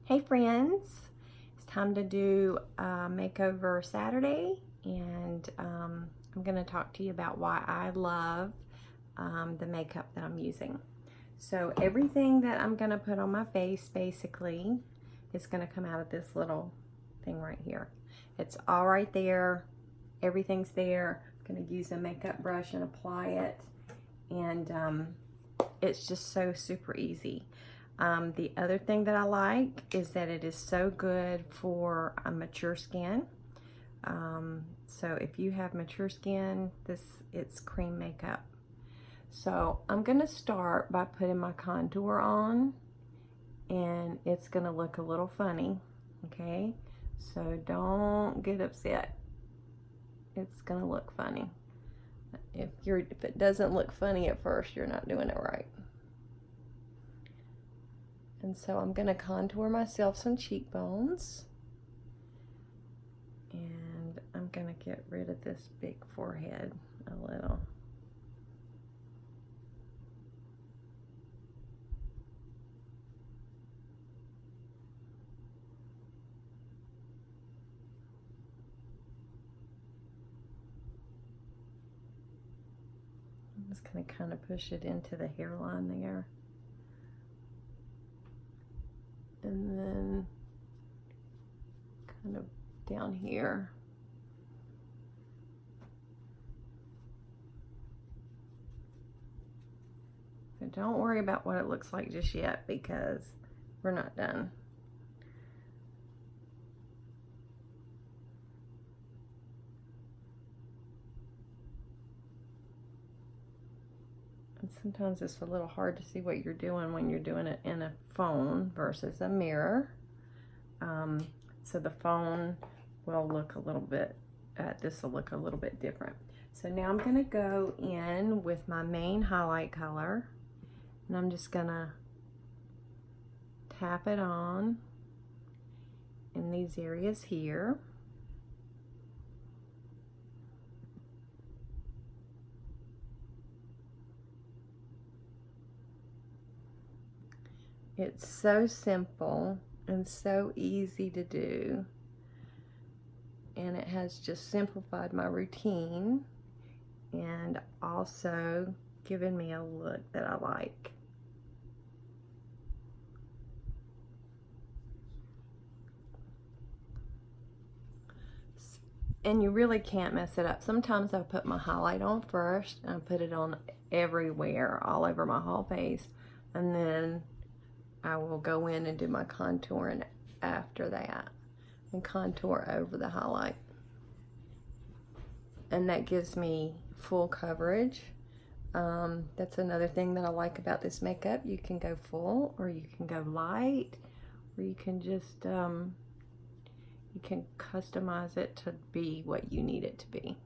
Hey friends, it's time to do a makeover Saturday, and I'm going to talk to you about why I love the makeup that I'm using. So everything that I'm going to put on my face basically is going to come out of this little thing right here. It's all right there, everything's there. I'm going to use a makeup brush and apply it, and it's just so super easy. The other thing that I like is that it is so good for a mature skin. So if you have mature skin, it's cream makeup. So I'm gonna start by putting my contour on, and it's gonna look a little funny, okay? So don't get upset. It's gonna look funny. If it doesn't look funny at first, you're not doing it right. And so I'm going to contour myself some cheekbones. And I'm going to get rid of this big forehead a little. I'm just going to kind of push it into the hairline there. And then kind of down here. So don't worry about what it looks like just yet, because we're not done. And sometimes it's a little hard to see what you're doing when you're doing it in a phone versus a mirror. So the phone will look a little bit, this will look a little bit different. So now I'm gonna go in with my main highlight color, and I'm just gonna tap it on in these areas here. It's so simple and so easy to do, and it has just simplified my routine and also given me a look that I like. And you really can't mess it up. Sometimes I put my highlight on first, and I put it on everywhere, all over my whole face, and then I will go in and do my contouring after that, and contour over the highlight. And that gives me full coverage. That's another thing that I like about this makeup. You can go full, or you can go light, or you can just, you can customize it to be what you need it to be.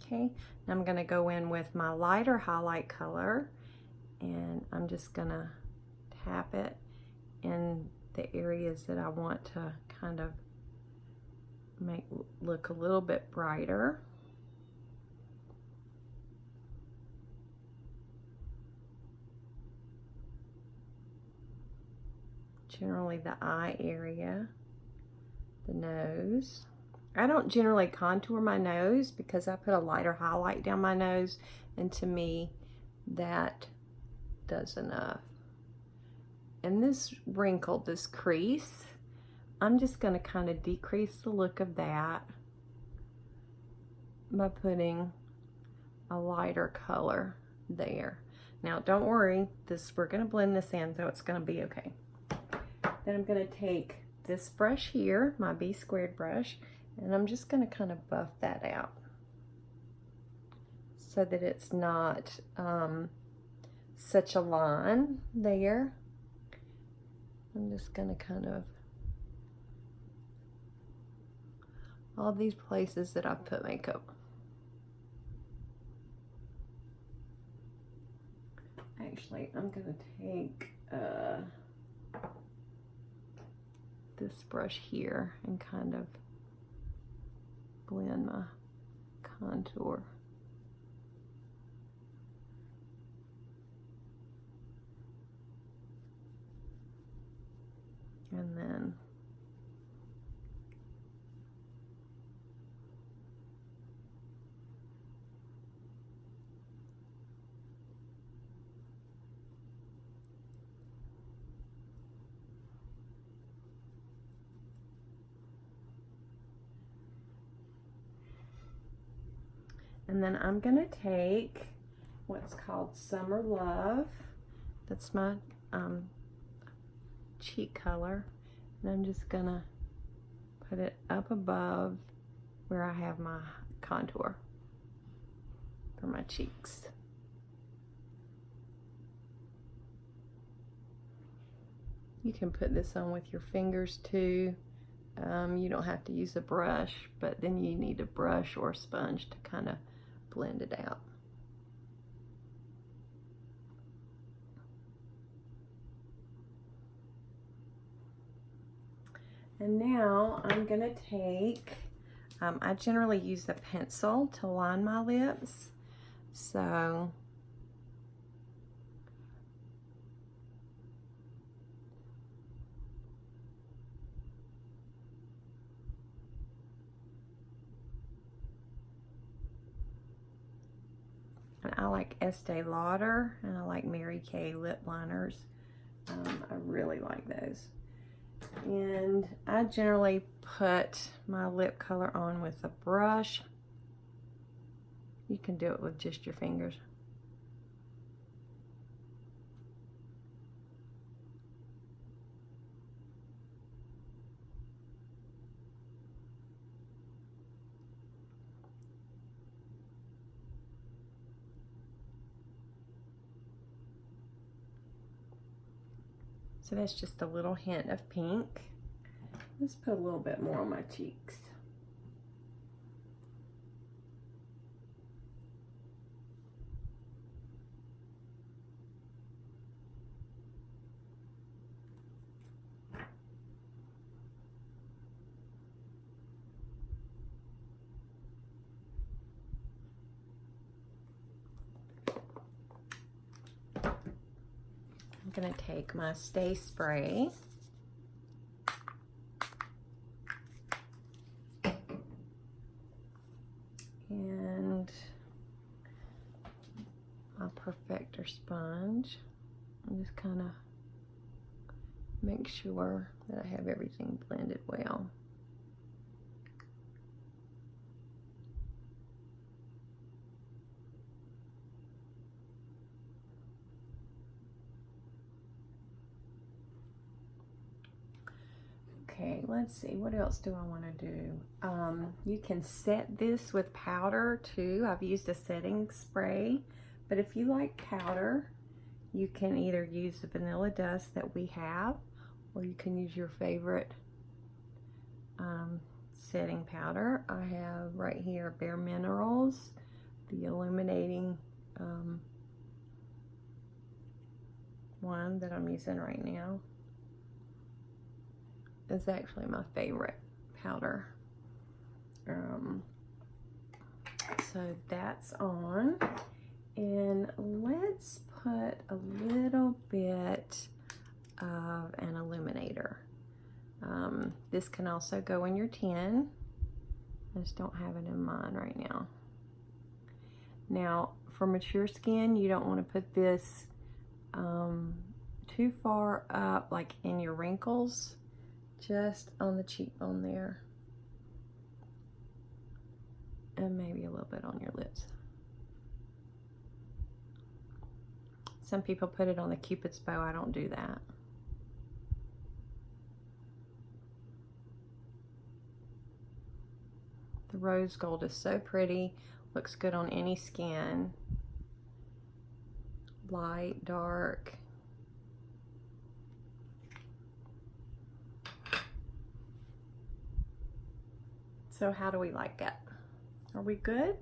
Okay, now I'm gonna go in with my lighter highlight color, and I'm just gonna tap it in the areas that I want to kind of make look a little bit brighter. Generally the eye area, the nose. I don't generally contour my nose because I put a lighter highlight down my nose, and to me that does enough. And this wrinkle, this crease, I'm just going to kind of decrease the look of that by putting a lighter color there. Now don't worry, we're going to blend this in, so it's going to be okay. Then I'm going to take this brush here, my B squared brush, and I'm just going to kind of buff that out so that it's not such a line there. I'm just going to kind of, all these places that I put makeup. Actually, I'm going to take this brush here and kind of blend my contour. And then I'm gonna take what's called Summer Love. That's my cheek color. And I'm just gonna put it up above where I have my contour for my cheeks. You can put this on with your fingers too. You don't have to use a brush, but then you need a brush or a sponge to kind of blend it out. And now I'm gonna take, I generally use a pencil to line my lips. So and I like Estee Lauder, and I like Mary Kay lip liners. I really like those. And I generally put my lip color on with a brush. You can do it with just your fingers. So that's just a little hint of pink. Let's put a little bit more on my cheeks. I'm going to take my Stay Spray. And my Perfector sponge. And just kind of make sure that I have everything blended well. Okay, let's see, what else do I want to do? You can set this with powder too. I've used a setting spray, but if you like powder, you can either use the Vanilla Dust that we have, or you can use your favorite setting powder. I have right here Bare Minerals, the illuminating one that I'm using right now. Is actually my favorite powder. So that's on, and let's put a little bit of an illuminator. This can also go in your tin. I just don't have it in mine right now. Now, for mature skin, you don't want to put this too far up, like in your wrinkles. Just on the cheekbone there, and maybe a little bit on your lips. Some people put it on the Cupid's bow. I don't do that. The rose gold is so pretty, looks good on any skin, light, dark. So how do we like it? Are we good?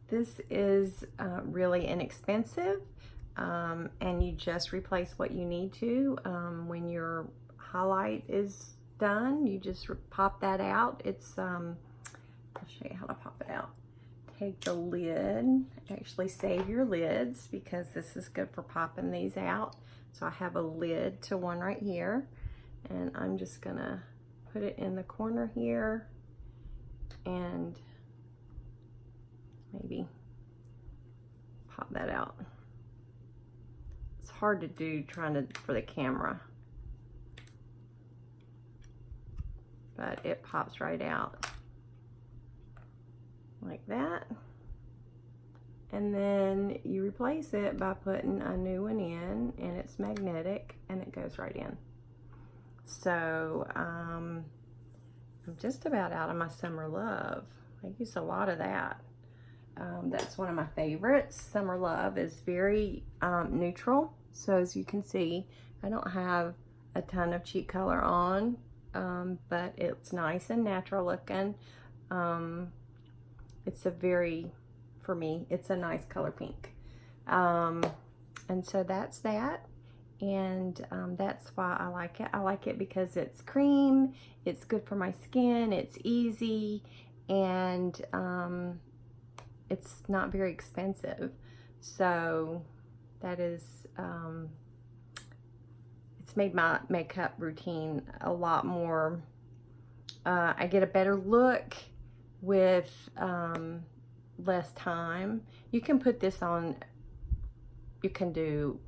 This is really inexpensive, and you just replace what you need to. When your highlight is done, you just pop that out. It's, I'll show you how to pop it out. take the lid, actually save your lids because this is good for popping these out. So I have a lid to one right here, and I'm just gonna put it in the corner here and maybe pop that out. It's hard to do for the camera, but it pops right out like that. And then you replace it by putting a new one in, and it's magnetic and it goes right in. So I'm just about out of my Summer Love. I use a lot of that. That's one of my favorites. Summer Love is very neutral. So as you can see, I don't have a ton of cheek color on, but it's nice and natural looking. It's a very, for me, it's a nice color pink. And so that's that. And that's why I like it. I like it because it's cream, it's good for my skin, it's easy, and it's not very expensive. So that is, it's made my makeup routine a lot more, I get a better look with less time. You can put this on, you can do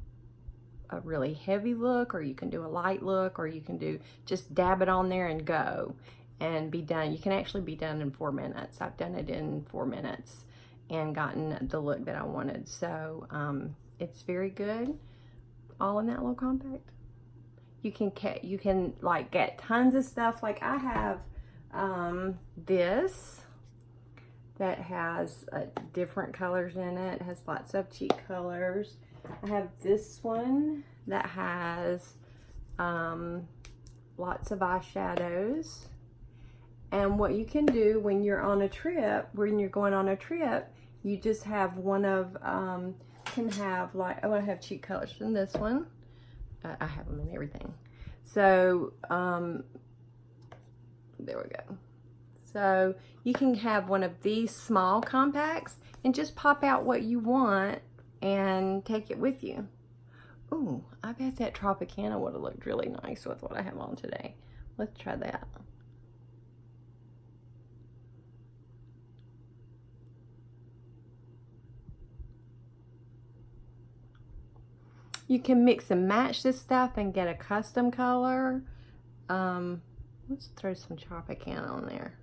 a really heavy look, or you can do a light look, or you can do just dab it on there and go and be done. You can actually be done in 4 minutes. I've done it in 4 minutes and gotten the look that I wanted. So it's very good, all in that little compact. You can like get tons of stuff. Like I have this that has different colors in it. It has lots of cheek colors. I have this one that has lots of eyeshadows. And what you can do when you're on a trip, when you're going on a trip, you just have one of, can have like, oh, I have cheek colors in this one. I have them in everything. So, there we go. So you can have one of these small compacts and just pop out what you want and take it with you. Ooh, I bet that Tropicana would have looked really nice with what I have on today. Let's try that. You can mix and match this stuff and get a custom color. Let's throw some Tropicana on there.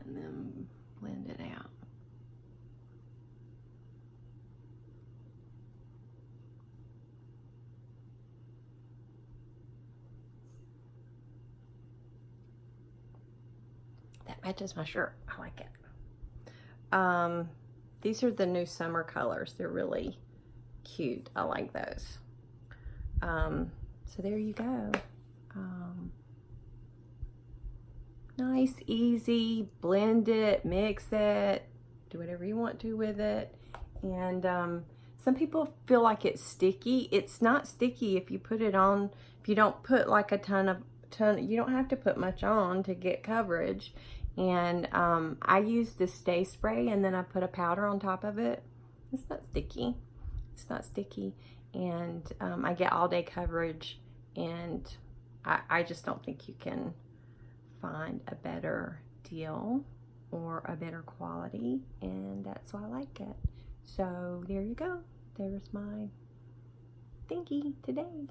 And then blend it out. That matches my shirt. I like it. These are the new summer colors. They're really cute. I like those. So there you go. Nice, easy, blend it, mix it, do whatever you want to with it. And some people feel like it's sticky. It's not sticky if you put it on, if you don't put like a ton, you don't have to put much on to get coverage. And I use this Stay Spray, and then I put a powder on top of it. It's not sticky. It's not sticky. And I get all day coverage, and I just don't think you can find a better deal or a better quality, and that's why I like it. So there you go. There's my thingy today.